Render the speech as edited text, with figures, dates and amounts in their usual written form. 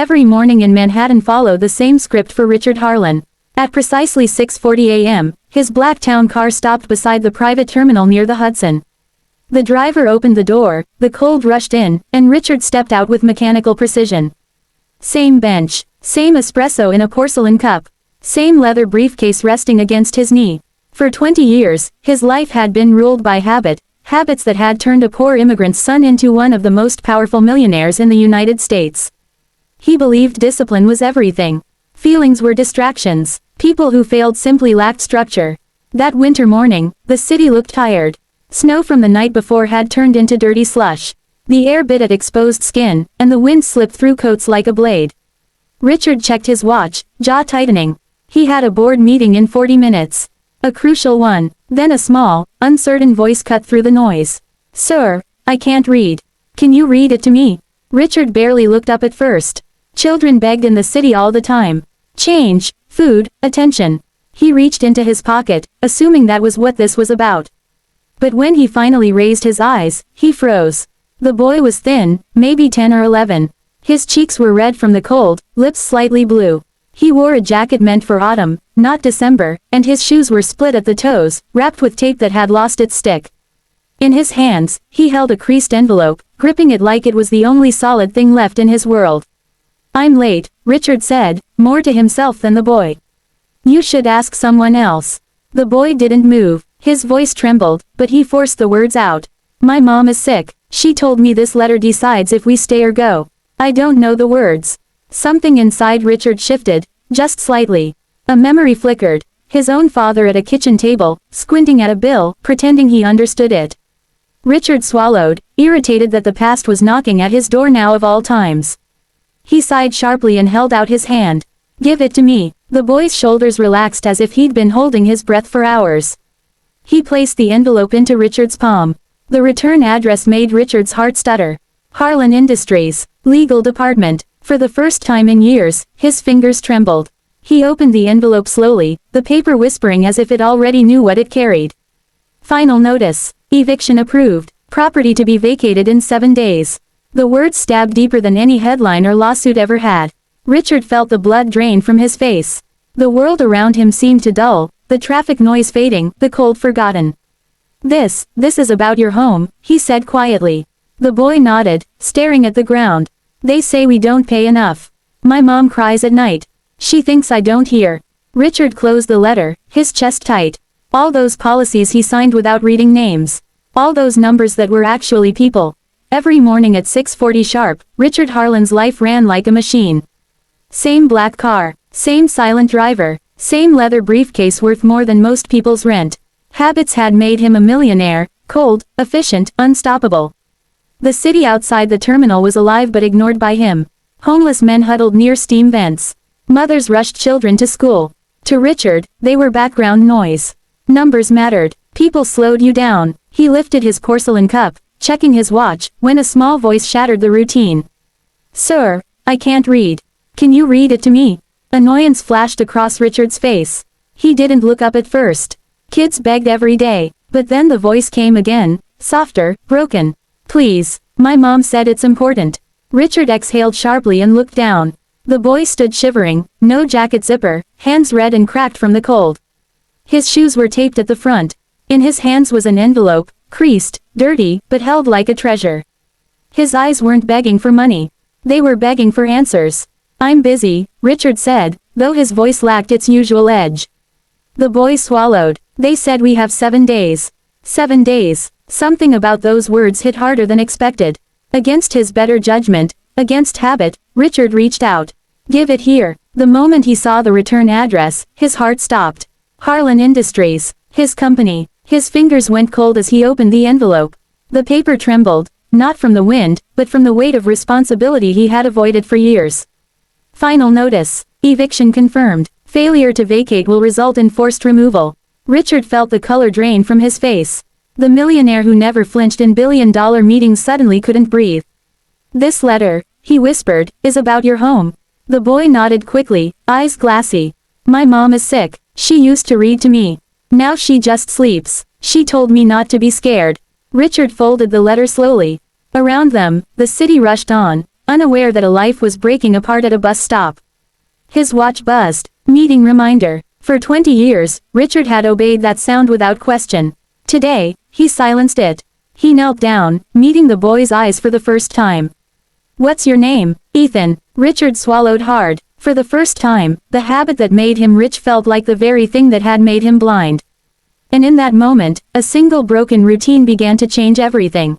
Every morning in Manhattan followed the same script for Richard Harlan. At precisely 6:40 a.m., his black town car stopped beside the private terminal near the Hudson. The driver opened the door, the cold rushed in, and Richard stepped out with mechanical precision. Same bench, same espresso in a porcelain cup, same leather briefcase resting against his knee. For 20 years, his life had been ruled by habits that had turned a poor immigrant's son into one of the most powerful millionaires in the United States. He believed discipline was everything. Feelings were distractions. People who failed simply lacked structure. That winter morning, the city looked tired. Snow from the night before had turned into dirty slush. The air bit at exposed skin, and the wind slipped through coats like a blade. Richard checked his watch, jaw tightening. He had a board meeting in 40 minutes. A crucial one. Then a small, uncertain voice cut through the noise. "Sir, I can't read. Can you read it to me?" Richard barely looked up at first. Children begged in the city all the time. Change, food, attention. He reached into his pocket, assuming that was what this was about. But when he finally raised his eyes, he froze. The boy was thin, maybe 10 or 11. His cheeks were red from the cold, lips slightly blue. He wore a jacket meant for autumn, not December, and his shoes were split at the toes, wrapped with tape that had lost its stick. In his hands, he held a creased envelope, gripping it like it was the only solid thing left in his world. "I'm late," Richard said, more to himself than the boy. "You should ask someone else." The boy didn't move, his voice trembled, but he forced the words out. "My mom is sick. She told me this letter decides if we stay or go." I don't know the words. Something inside Richard shifted, just slightly. A memory flickered. His own father at a kitchen table, squinting at a bill, pretending he understood it. Richard swallowed, irritated that the past was knocking at his door now of all times. He sighed sharply and held out his hand. "Give it to me." The boy's shoulders relaxed as if he'd been holding his breath for hours. He placed the envelope into Richard's palm. The return address made Richard's heart stutter. Harlan Industries, Legal Department. For the first time in years, his fingers trembled. He opened the envelope slowly, the paper whispering as if it already knew what it carried. Final notice. Eviction approved. Property to be vacated in 7 days. The words stabbed deeper than any headline or lawsuit ever had. Richard felt the blood drain from his face. The world around him seemed to dull, the traffic noise fading, the cold forgotten. This is about your home," he said quietly. The boy nodded, staring at the ground. "They say we don't pay enough. My mom cries at night. She thinks I don't hear." Richard closed the letter, his chest tight. All those policies he signed without reading names. All those numbers that were actually people. Every morning at 6:40 sharp, Richard Harlan's life ran like a machine. Same black car, same silent driver, same leather briefcase worth more than most people's rent. Habits had made him a millionaire, cold, efficient, unstoppable. The city outside the terminal was alive but ignored by him. Homeless men huddled near steam vents. Mothers rushed children to school. To Richard, they were background noise. Numbers mattered. People slowed you down. He lifted his porcelain cup, checking his watch, when a small voice shattered the routine. "Sir, I can't read. Can you read it to me?" Annoyance flashed across Richard's face. He didn't look up at first. Kids begged every day, but then the voice came again, softer, broken. "Please, my mom said it's important." Richard exhaled sharply and looked down. The boy stood shivering, no jacket zipper, hands red and cracked from the cold. His shoes were taped at the front. In his hands was an envelope, creased, dirty, but held like a treasure. His eyes weren't begging for money. They were begging for answers. "I'm busy," Richard said, though his voice lacked its usual edge. The boy swallowed. "They said we have 7 days. 7 days. Something about those words hit harder than expected. Against his better judgment, against habit, Richard reached out. "Give it here." The moment he saw the return address, his heart stopped. Harlan Industries. His company. His fingers went cold as he opened the envelope. The paper trembled, not from the wind, but from the weight of responsibility he had avoided for years. Final notice. Eviction confirmed. Failure to vacate will result in forced removal. Richard felt the color drain from his face. The millionaire who never flinched in billion-dollar meetings suddenly couldn't breathe. "This letter," he whispered, "is about your home." The boy nodded quickly, eyes glassy. "My mom is sick. She used to read to me. Now she just sleeps. She told me not to be scared." Richard folded the letter slowly. Around them, the city rushed on, unaware that a life was breaking apart at a bus stop. His watch buzzed. Meeting reminder. For 20 years, Richard had obeyed that sound without question. Today, he silenced it. He knelt down, meeting the boy's eyes for the first time. "What's your name, Ethan?" Richard swallowed hard. For the first time, the habit that made him rich felt like the very thing that had made him blind. And in that moment, a single broken routine began to change everything.